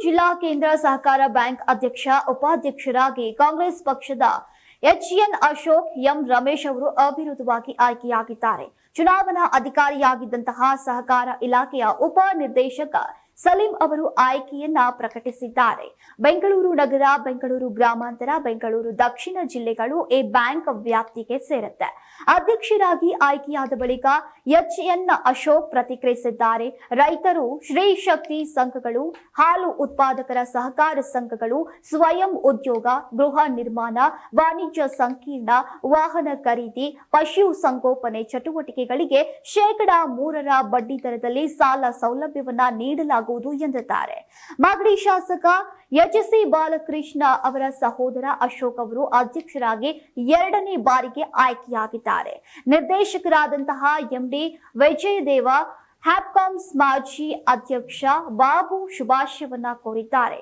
ಜಿಲ್ಲಾ ಕೇಂದ್ರ ಸಹಕಾರ ಬ್ಯಾಂಕ್ ಅಧ್ಯಕ್ಷ ಉಪಾಧ್ಯಕ್ಷರಾಗಿ ಕಾಂಗ್ರೆಸ್ ಪಕ್ಷದ ಎಚ್ಎನ್ ಅಶೋಕ್ ಎಂ ರಮೇಶ್ ಅವರು ಅವಿರೋಧವಾಗಿ ಆಯ್ಕೆಯಾಗಿದ್ದಾರೆ. ಚುನಾವಣಾ ಅಧಿಕಾರಿಯಾಗಿದ್ದಂತಹ ಸಹಕಾರ ಇಲಾಖೆಯ ಉಪ ನಿರ್ದೇಶಕ ಸಲೀಂ ಅವರು ಆಯ್ಕೆಯನ್ನ ಪ್ರಕಟಿಸಿದ್ದಾರೆ. ಬೆಂಗಳೂರು ನಗರ, ಬೆಂಗಳೂರು ಗ್ರಾಮಾಂತರ, ಬೆಂಗಳೂರು ದಕ್ಷಿಣ ಜಿಲ್ಲೆಗಳು ಈ ಬ್ಯಾಂಕ್ ವ್ಯಾಪ್ತಿಗೆ ಸೇರುತ್ತೆ. ಅಧ್ಯಕ್ಷರಾಗಿ ಆಯ್ಕೆಯಾದ ಬಳಿಕ ಎಚ್ಎನ್ ಅಶೋಕ್ ಪ್ರತಿಕ್ರಿಯಿಸಿದ್ದಾರೆ. ರೈತರು, ಶ್ರೀ ಶಕ್ತಿ ಸಂಘಗಳು, ಹಾಲು ಉತ್ಪಾದಕರ ಸಹಕಾರ ಸಂಘಗಳು, ಸ್ವಯಂ ಉದ್ಯೋಗ, ಗೃಹ ನಿರ್ಮಾಣ, ವಾಣಿಜ್ಯ ಸಂಕೀರ್ಣ, ವಾಹನ ಖರೀದಿ, ಪಶು ಸಂಗೋಪನೆ ಚಟುವಟಿಕೆಗಳಿಗೆ 3% ಬಡ್ಡಿ ದರದಲ್ಲಿ ಸಾಲ ಸೌಲಭ್ಯವನ್ನ ನೀಡಲಾಗುವುದು ಎಂದಿದ್ದಾರೆ. ಮಾಗಡಿ ಶಾಸಕ ಎಚ್.ಸಿ. ಬಾಲಕೃಷ್ಣ ಅವರ ಸಹೋದರ ಅಶೋಕ್ ಅವರು ಅಧ್ಯಕ್ಷರಾಗಿ 2ನೇ ಬಾರಿಗೆ ಆಯ್ಕೆಯಾಗಿದ್ದಾರೆ. ನಿರ್ದೇಶಕರಾದಂತಹ ಎಂಡಿ ವಿಜಯದೇವ, ಹ್ಯಾಪ್ಕಾಮ್ಸ್ ಮಾಜಿ ಅಧ್ಯಕ್ಷ ಬಾಬು ಶುಭಾಶಯವನ್ನ ಕೋರಿದ್ದಾರೆ.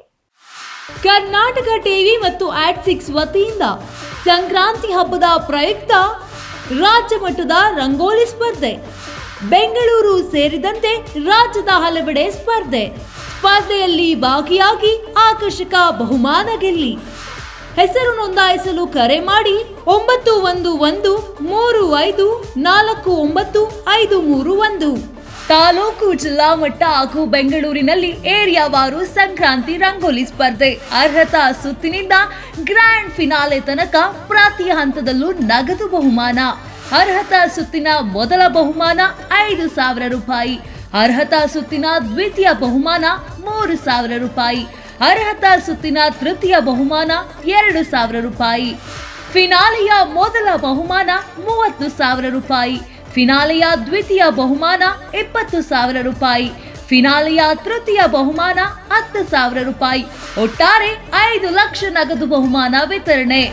ಕರ್ನಾಟಕ ಟಿವಿ ಮತ್ತು ಆಟ್6 ವತಿಯಿಂದ ಸಂಕ್ರಾಂತಿ ಹಬ್ಬದ ಪ್ರಯುಕ್ತ ರಾಜ್ಯ ಮಟ್ಟದ ರಂಗೋಲಿ ಸ್ಪರ್ಧೆ, ಬೆಂಗಳೂರು ಸೇರಿದಂತೆ ರಾಜ್ಯದ ಹಲವೆಡೆ ಸ್ಪರ್ಧೆಯಲ್ಲಿ ಭಾಗಿಯಾಗಿ ಆಕರ್ಷಕ ಬಹುಮಾನ ಗೆಲ್ಲಿ. ಹೆಸರು ನೋಂದಾಯಿಸಲು ಕರೆ ಮಾಡಿ 9113549531. ತಾಲೂಕು, ಜಿಲ್ಲಾ ಮಟ್ಟ ಹಾಗೂ ಬೆಂಗಳೂರಿನಲ್ಲಿ ಏರಿಯಾವಾರು ಸಂಕ್ರಾಂತಿ ರಂಗೋಲಿ ಸ್ಪರ್ಧೆ. ಅರ್ಹತಾ ಸುತ್ತಿನಿಂದ ಗ್ರ್ಯಾಂಡ್ ಫಿನಾಲೆ ತನಕ ಪ್ರತಿ ಹಂತದಲ್ಲೂ ನಗದು ಬಹುಮಾನ. ಅರ್ಹತಾ ಸುತ್ತಿನ ಮೊದಲ ಬಹುಮಾನ 5,000 ರೂಪಾಯಿ. ಅರ್ಹತಾ ಸುತ್ತಿನ ದ್ವಿತೀಯ ಬಹುಮಾನ 3,000 ರೂಪಾಯಿ. ಅರ್ಹತಾ ಸುತ್ತಿನ ತೃತೀಯ ಬಹುಮಾನ 2,000 ರೂಪಾಯಿ. ಫಿನಾಲೆಯ ಮೊದಲ ಬಹುಮಾನ 30,000 ರೂಪಾಯಿ. ಫಿನಾಲೆಯ ದ್ವಿತೀಯ ಬಹುಮಾನ 20,000 ರೂಪಾಯಿ. ಫಿನಾಲೆಯ ತೃತೀಯ ಬಹುಮಾನ 10,000 ರೂಪಾಯಿ. ಒಟ್ಟಾರೆ 5 ಲಕ್ಷ ನಗದು ಬಹುಮಾನ ವಿತರಣೆ.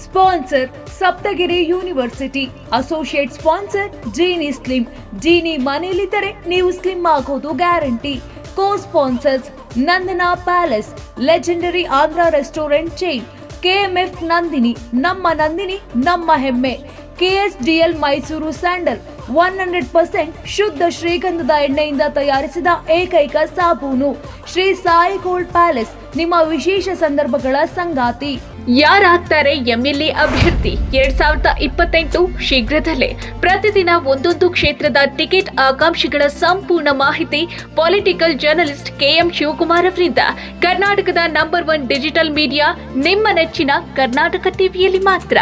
Sponsor Saptagiri university. Associate sponsor Jeeni slim. Jeeni ಮನೆಯಲ್ಲಿದ್ದರೆ ನೀವು ಸ್ಲಿಮ್ ಆಗೋದು guarantee. Co sponsors Nandana palace, legendary Andhra restaurant chain, KMF Nandini, ನಮ್ಮ ನಂದಿನಿ ನಮ್ಮ ಹೆಮ್ಮೆ, ಕೆಎಸ್ಡಿಎಲ್ ಮೈಸೂರು ಸ್ಯಾಂಡಲ್ 100% ಶುದ್ಧ ಶ್ರೀಗಂಧದ ಎಣ್ಣೆಯಿಂದ ತಯಾರಿಸಿದ ಏಕೈಕ ಸಾಬೂನು. ಶ್ರೀ ಸಾಯಿ ಗೋಲ್ಡ್ ಪ್ಯಾಲೇಸ್, ನಿಮ್ಮ ವಿಶೇಷ ಸಂದರ್ಭಗಳ ಸಂಗಾತಿ. ಯಾರಾಗ್ತಾರೆ ಎಂಎಲ್ಎ ಅಭ್ಯರ್ಥಿ 2028 ಶೀಘ್ರದಲ್ಲೇ. ಪ್ರತಿದಿನ ಒಂದೊಂದು ಕ್ಷೇತ್ರದ ಟಿಕೆಟ್ ಆಕಾಂಕ್ಷಿಗಳ ಸಂಪೂರ್ಣ ಮಾಹಿತಿ ಪೊಲಿಟಿಕಲ್ ಜರ್ನಲಿಸ್ಟ್ ಕೆಎಂ ಶಿವಕುಮಾರ್ ಅವರಿಂದ. ಕರ್ನಾಟಕದ ನಂಬರ್ 1 ಡಿಜಿಟಲ್ ಮೀಡಿಯಾ ನಿಮ್ಮ ನೆಚ್ಚಿನ ಕರ್ನಾಟಕ ಟಿವಿಯಲ್ಲಿ ಮಾತ್ರ.